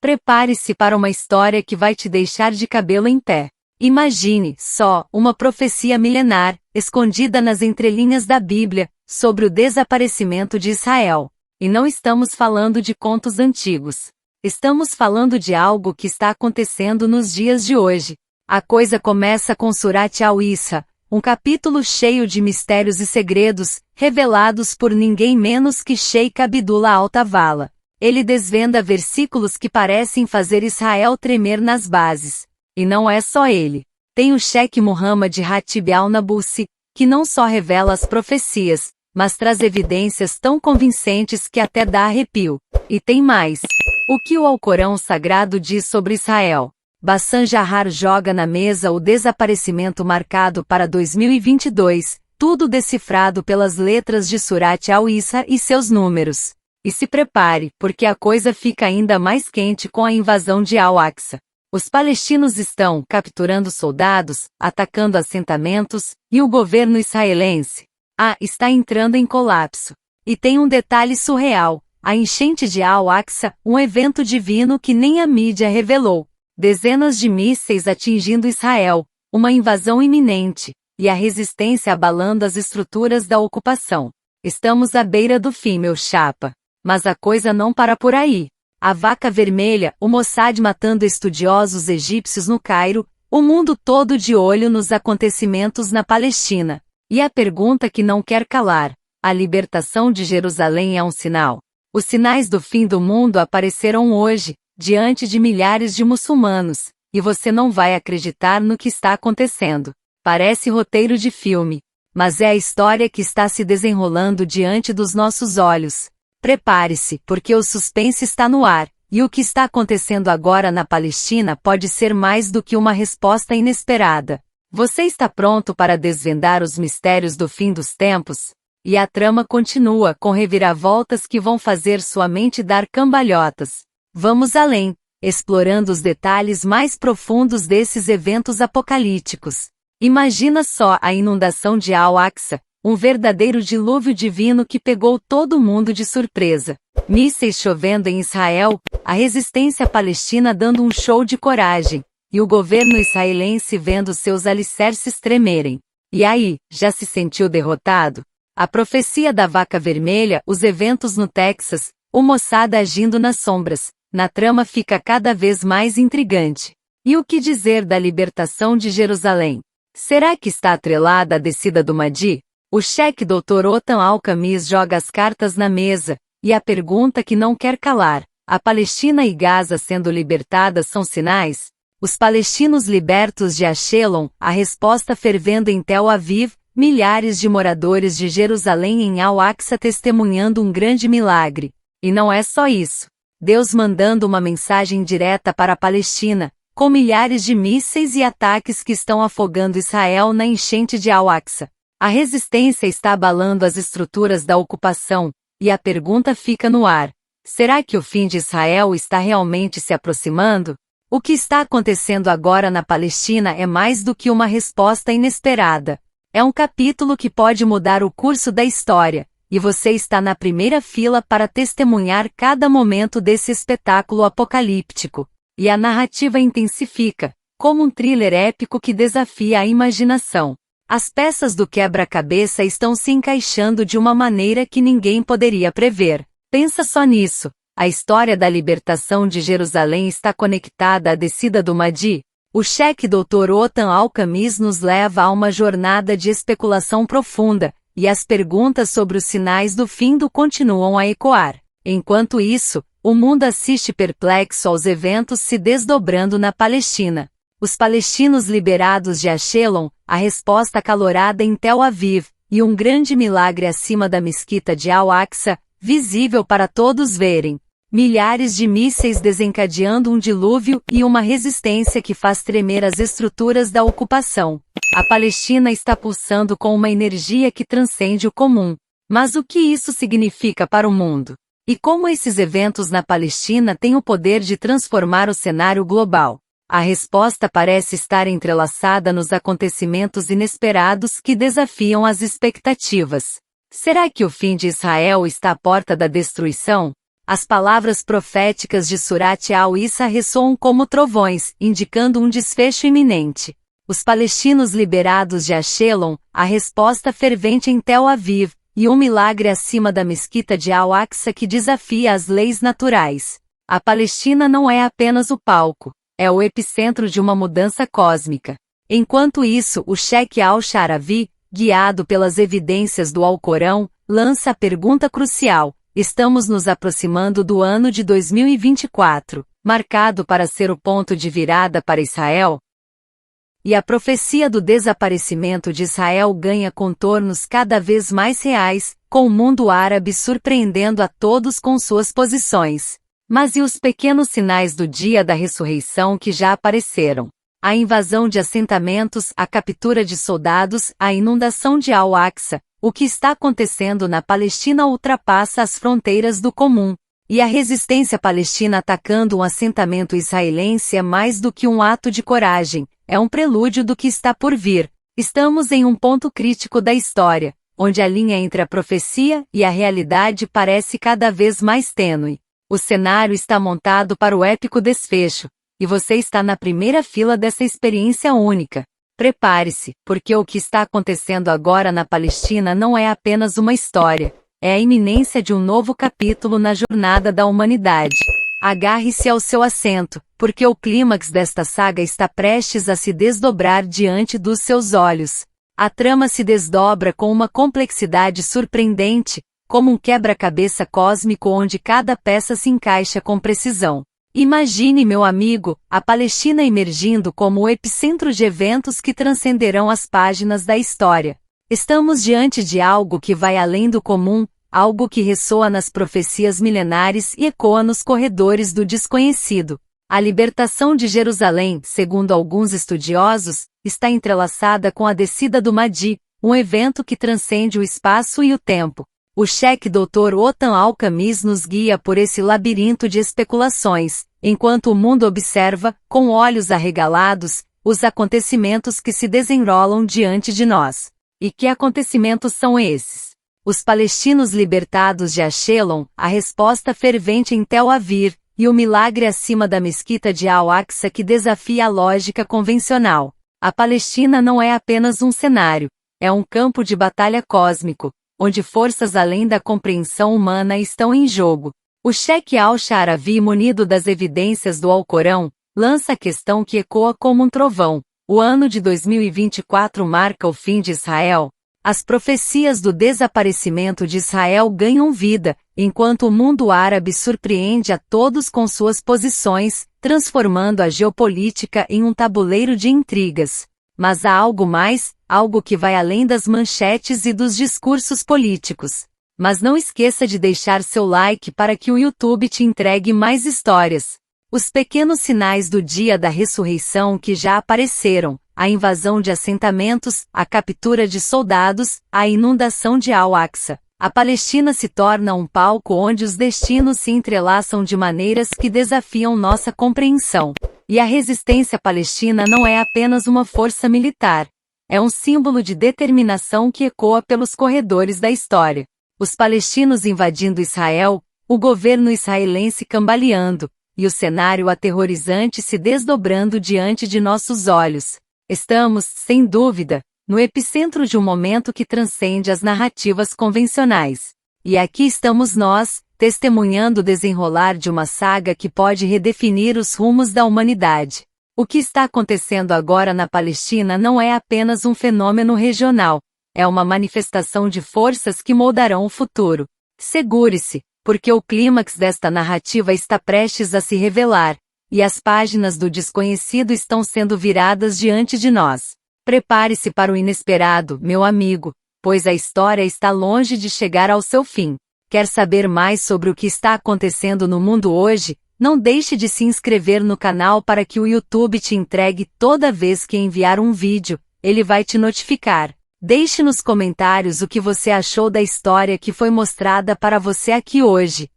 Prepare-se para uma história que vai te deixar de cabelo em pé. Imagine, só, uma profecia milenar, escondida nas entrelinhas da Bíblia, sobre o desaparecimento de Israel. E não estamos falando de contos antigos. Estamos falando de algo que está acontecendo nos dias de hoje. A coisa começa com Surat al-Isra, um capítulo cheio de mistérios e segredos, revelados por ninguém menos que Sheikh Abdullah al-Tavalla. Ele desvenda versículos que parecem fazer Israel tremer nas bases. E não é só ele. Tem o Sheikh Muhammad Ratib al-Nabulsi, que não só revela as profecias, mas traz evidências tão convincentes que até dá arrepio. E tem mais. O que o Alcorão Sagrado diz sobre Israel? Bassan Jahar joga na mesa o desaparecimento marcado para 2022, tudo decifrado pelas letras de Surat al-Isra e seus números. E se prepare, porque a coisa fica ainda mais quente com a invasão de Al-Aqsa. Os palestinos estão capturando soldados, atacando assentamentos, e o governo israelense está entrando em colapso. E tem um detalhe surreal, a enchente de Al-Aqsa, um evento divino que nem a mídia revelou. Dezenas de mísseis atingindo Israel, uma invasão iminente, e a resistência abalando as estruturas da ocupação. Estamos à beira do fim, meu chapa. Mas a coisa não para por aí. A Vaca Vermelha, o Mossad matando estudiosos egípcios no Cairo, o mundo todo de olho nos acontecimentos na Palestina. E a pergunta que não quer calar: a libertação de Jerusalém é um sinal? Os sinais do fim do mundo apareceram hoje, diante de milhares de muçulmanos, e você não vai acreditar no que está acontecendo. Parece roteiro de filme, mas é a história que está se desenrolando diante dos nossos olhos. Prepare-se, porque o suspense está no ar, e o que está acontecendo agora na Palestina pode ser mais do que uma resposta inesperada. Você está pronto para desvendar os mistérios do fim dos tempos? E a trama continua com reviravoltas que vão fazer sua mente dar cambalhotas. Vamos além, explorando os detalhes mais profundos desses eventos apocalípticos. Imagina só a inundação de Al-Aqsa, um verdadeiro dilúvio divino que pegou todo mundo de surpresa. Mísseis chovendo em Israel, a resistência palestina dando um show de coragem, e o governo israelense vendo seus alicerces tremerem. E aí, já se sentiu derrotado? A profecia da Vaca Vermelha, os eventos no Texas, o Mossad agindo nas sombras. Na trama fica cada vez mais intrigante. E o que dizer da libertação de Jerusalém? Será que está atrelada à descida do Mahdi? O Sheikh Dr. Otan al-Khamis joga as cartas na mesa, e a pergunta que não quer calar: a Palestina e Gaza sendo libertadas são sinais? Os palestinos libertos de Ashelon, a resposta fervendo em Tel Aviv, milhares de moradores de Jerusalém em Al-Aqsa testemunhando um grande milagre. E não é só isso. Deus mandando uma mensagem direta para a Palestina, com milhares de mísseis e ataques que estão afogando Israel na enchente de Al-Aqsa. A resistência está abalando as estruturas da ocupação, e a pergunta fica no ar: será que o fim de Israel está realmente se aproximando? O que está acontecendo agora na Palestina é mais do que uma resposta inesperada. É um capítulo que pode mudar o curso da história, e você está na primeira fila para testemunhar cada momento desse espetáculo apocalíptico. E a narrativa intensifica, como um thriller épico que desafia a imaginação. As peças do quebra-cabeça estão se encaixando de uma maneira que ninguém poderia prever. Pensa só nisso. A história da libertação de Jerusalém está conectada à descida do Mahdi. O Sheikh Dr. Otan al-Khamis nos leva a uma jornada de especulação profunda, e as perguntas sobre os sinais do fim continuam a ecoar. Enquanto isso, o mundo assiste perplexo aos eventos se desdobrando na Palestina. Os palestinos liberados de Ashelon, a resposta acalorada em Tel Aviv, e um grande milagre acima da mesquita de Al-Aqsa, visível para todos verem. Milhares de mísseis desencadeando um dilúvio e uma resistência que faz tremer as estruturas da ocupação. A Palestina está pulsando com uma energia que transcende o comum. Mas o que isso significa para o mundo? E como esses eventos na Palestina têm o poder de transformar o cenário global? A resposta parece estar entrelaçada nos acontecimentos inesperados que desafiam as expectativas. Será que o fim de Israel está à porta da destruição? As palavras proféticas de Surat al-Isa ressoam como trovões, indicando um desfecho iminente. Os palestinos liberados de Ashelon, a resposta fervente em Tel Aviv, e um milagre acima da mesquita de Al-Aqsa que desafia as leis naturais. A Palestina não é apenas o palco, é o epicentro de uma mudança cósmica. Enquanto isso, o Sheikh al-Sharavi, guiado pelas evidências do Alcorão, lança a pergunta crucial: estamos nos aproximando do ano de 2024, marcado para ser o ponto de virada para Israel? E a profecia do desaparecimento de Israel ganha contornos cada vez mais reais, com o mundo árabe surpreendendo a todos com suas posições. Mas e os pequenos sinais do dia da ressurreição que já apareceram? A invasão de assentamentos, a captura de soldados, a inundação de Al-Aqsa, o que está acontecendo na Palestina ultrapassa as fronteiras do comum. E a resistência palestina atacando um assentamento israelense é mais do que um ato de coragem, é um prelúdio do que está por vir. Estamos em um ponto crítico da história, onde a linha entre a profecia e a realidade parece cada vez mais tênue. O cenário está montado para o épico desfecho, e você está na primeira fila dessa experiência única. Prepare-se, porque o que está acontecendo agora na Palestina não é apenas uma história, é a iminência de um novo capítulo na jornada da humanidade. Agarre-se ao seu assento, porque o clímax desta saga está prestes a se desdobrar diante dos seus olhos. A trama se desdobra com uma complexidade surpreendente, como um quebra-cabeça cósmico onde cada peça se encaixa com precisão. Imagine, meu amigo, a Palestina emergindo como o epicentro de eventos que transcenderão as páginas da história. Estamos diante de algo que vai além do comum, algo que ressoa nas profecias milenares e ecoa nos corredores do desconhecido. A libertação de Jerusalém, segundo alguns estudiosos, está entrelaçada com a descida do Mahdi, um evento que transcende o espaço e o tempo. O Sheikh Dr. Otan Al-Khamis nos guia por esse labirinto de especulações, enquanto o mundo observa, com olhos arregalados, os acontecimentos que se desenrolam diante de nós. E que acontecimentos são esses? Os palestinos libertados de Ashelon, a resposta fervente em Tel Aviv, e o milagre acima da mesquita de Al-Aqsa que desafia a lógica convencional. A Palestina não é apenas um cenário, é um campo de batalha cósmico, onde forças além da compreensão humana estão em jogo. O Sheikh al-Sharavi, munido das evidências do Alcorão, lança a questão que ecoa como um trovão. O ano de 2024 marca o fim de Israel? As profecias do desaparecimento de Israel ganham vida, enquanto o mundo árabe surpreende a todos com suas posições, transformando a geopolítica em um tabuleiro de intrigas. Mas há algo mais, algo que vai além das manchetes e dos discursos políticos. Mas não esqueça de deixar seu like para que o YouTube te entregue mais histórias. Os pequenos sinais do dia da ressurreição que já apareceram, a invasão de assentamentos, a captura de soldados, a inundação de Al-Aqsa. A Palestina se torna um palco onde os destinos se entrelaçam de maneiras que desafiam nossa compreensão. E a resistência palestina não é apenas uma força militar. É um símbolo de determinação que ecoa pelos corredores da história. Os palestinos invadindo Israel, o governo israelense cambaleando, e o cenário aterrorizante se desdobrando diante de nossos olhos. Estamos, sem dúvida, no epicentro de um momento que transcende as narrativas convencionais. E aqui estamos nós, testemunhando o desenrolar de uma saga que pode redefinir os rumos da humanidade. O que está acontecendo agora na Palestina não é apenas um fenômeno regional, é uma manifestação de forças que moldarão o futuro. Segure-se, porque o clímax desta narrativa está prestes a se revelar, e as páginas do desconhecido estão sendo viradas diante de nós. Prepare-se para o inesperado, meu amigo, pois a história está longe de chegar ao seu fim. Quer saber mais sobre o que está acontecendo no mundo hoje? Não deixe de se inscrever no canal para que o YouTube te entregue toda vez que enviar um vídeo, ele vai te notificar. Deixe nos comentários o que você achou da história que foi mostrada para você aqui hoje.